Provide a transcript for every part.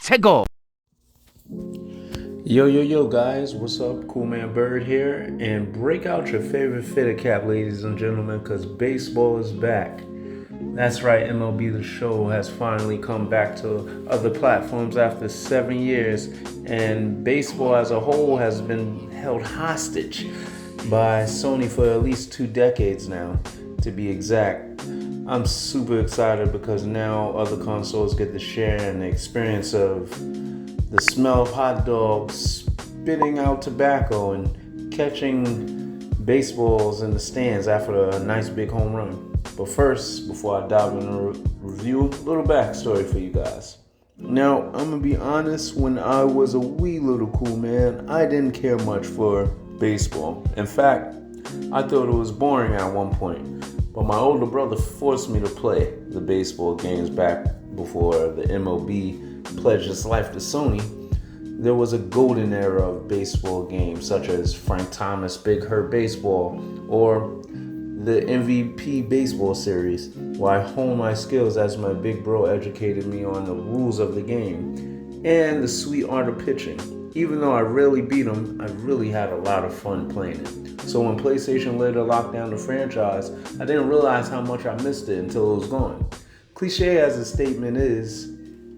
최고! Yo, guys, what's up? Cool Man Bird here, and break out your favorite fitter cap, ladies and gentlemen, because baseball is back. That's right, MLB The Show has finally come back to other platforms after 7 years, and baseball as a whole has been held hostage by Sony for at least 2 decades now, to be exact. I'm super excited because now other consoles get to share in the experience of the smell of hot dogs, spitting out tobacco, and catching baseballs in the stands after a nice big home run. But first, before I dive into the review, a little backstory for you guys. Now, I'm gonna be honest, when I was a wee little cool man, I didn't care much for baseball. In fact, I thought it was boring at one point. But my older brother forced me to play the baseball games back before the MLB pledged its life to Sony. There was a golden era of baseball games such as Frank Thomas Big Hurt Baseball or the MVP Baseball Series, where I honed my skills as my big bro educated me on the rules of the game and the sweet art of pitching. Even though I rarely beat him, I really had a lot of fun playing it. So when PlayStation later locked down the franchise, I didn't realize how much I missed it until it was gone. Cliche as the statement is,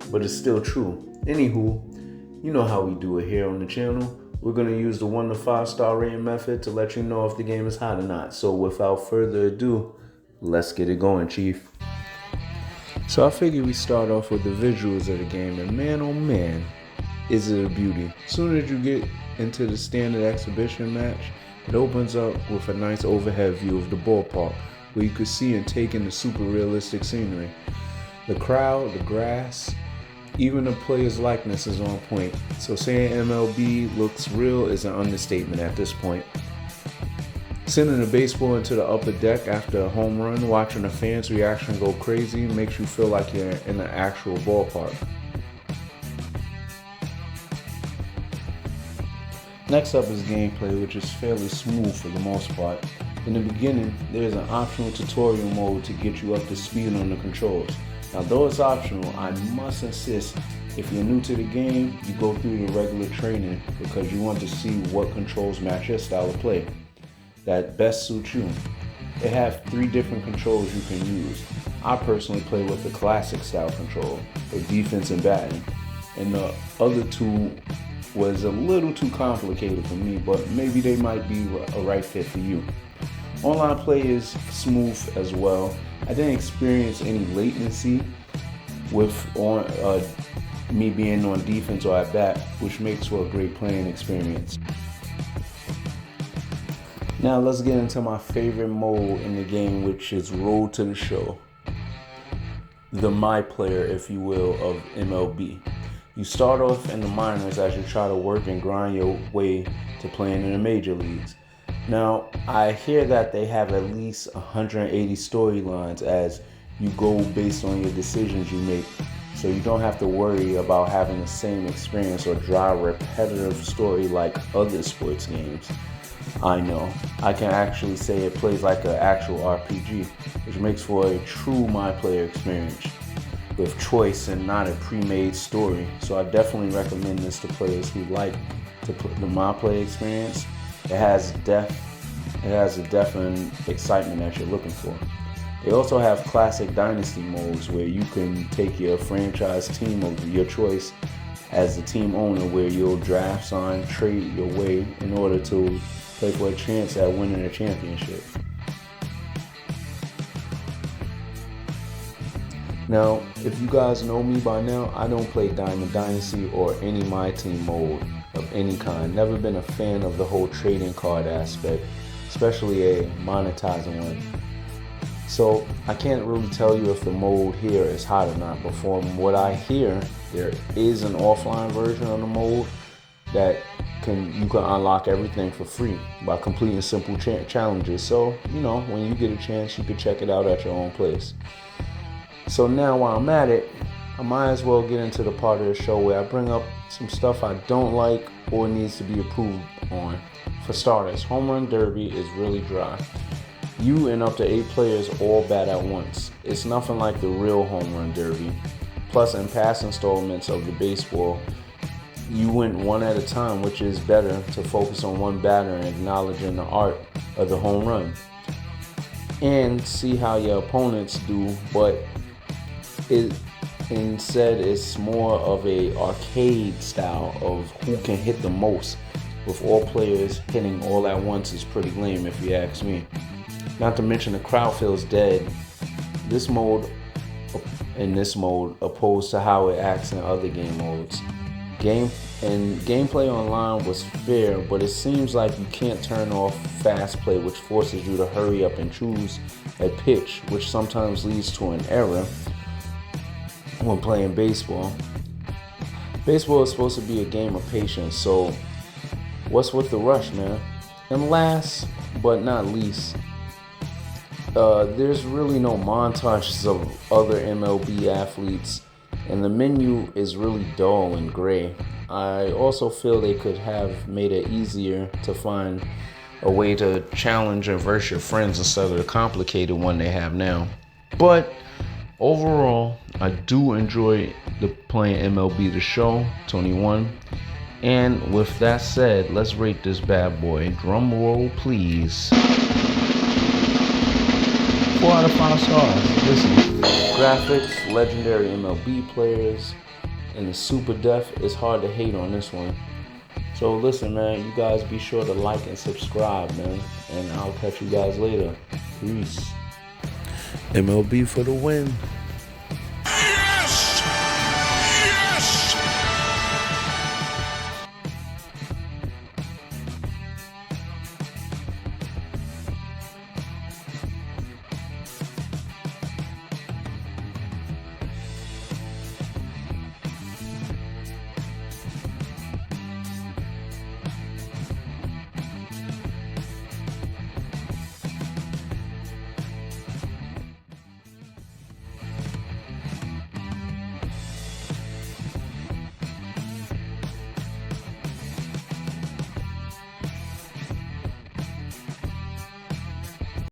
but it's still true. Anywho, you know how we do it here on the channel. We're going to use the 1 to 5 star rating method to let you know if the game is hot or not. So without further ado, let's get it going, Chief. So I figured we start off with the visuals of the game, and man oh man, is it a beauty. As soon as you get into the standard exhibition match, it opens up with a nice overhead view of the ballpark, where you could see and take in the super realistic scenery. The crowd, the grass, even the player's likeness is on point. So saying MLB looks real is an understatement at this point. Sending the baseball into the upper deck after a home run, watching the fans' reaction go crazy makes you feel like you're in an actual ballpark. Next up is gameplay, which is fairly smooth for the most part. In the beginning, there is an optional tutorial mode to get you up to speed on the controls. Now, though it's optional, I must insist, if you're new to the game, you go through the regular training because you want to see what controls match your style of play that best suits you. They have 3 different controls you can use. I personally play with the classic style control for defense and batting, and the other 2 was a little too complicated for me, but maybe they might be a right fit for you. Online play is smooth as well. I didn't experience any latency with me being on defense or at bat, which makes for a great playing experience. Now let's get into my favorite mode in the game, which is Road to the Show. The my player, if you will, of MLB. You start off in the minors as you try to work and grind your way to playing in the major leagues. Now, I hear that they have at least 180 storylines as you go based on your decisions you make, so you don't have to worry about having the same experience or dry, repetitive story like other sports games. I know, I can actually say it plays like an actual RPG, which makes for a true my player experience with choice and not a pre-made story. So I definitely recommend this to players who like to put the my play experience. It has a definite excitement that you're looking for. They also have classic dynasty modes where you can take your franchise team of your choice as the team owner, where you'll draft, sign, trade your way in order to play for a chance at winning a championship. Now, if you guys know me by now, I don't play Diamond Dynasty or any My Team mode of any kind. Never been a fan of the whole trading card aspect, especially a monetizing one. So I can't really tell you if the mode here is hot or not, but from what I hear, there is an offline version of the mode that you can unlock everything for free by completing simple challenges. So, when you get a chance, you can check it out at your own place. So now while I'm at it, I might as well get into the part of the show where I bring up some stuff I don't like or needs to be improved on. For starters, Home Run Derby is really dry. You and up to 8 players all bat at once. It's nothing like the real Home Run Derby. Plus, in past installments of the baseball, you went one at a time, which is better to focus on one batter and acknowledging the art of the home run and see how your opponents do. But it instead it's more of a arcade style of who can hit the most, with all players hitting all at once. Is pretty lame if you ask me. Not to mention the crowd feels dead. In this mode, opposed to how it acts in other game modes. Gameplay online was fair, but it seems like you can't turn off fast play, which forces you to hurry up and choose a pitch, which sometimes leads to an error when playing baseball. Baseball is supposed to be a game of patience, so what's with the rush, man? And last but not least, there's really no montages of other MLB athletes, and the menu is really dull and gray. I also feel they could have made it easier to find a way to challenge and verse your friends instead of the complicated one they have now. But overall, I do enjoy playing MLB The Show 21. And with that said, let's rate this bad boy. Drum roll, please. 4 out of 5 stars. Listen, graphics, legendary MLB players, and the super def. It's hard to hate on this one. So listen, man, you guys be sure to like and subscribe, man. And I'll catch you guys later. Peace. MLB for the win.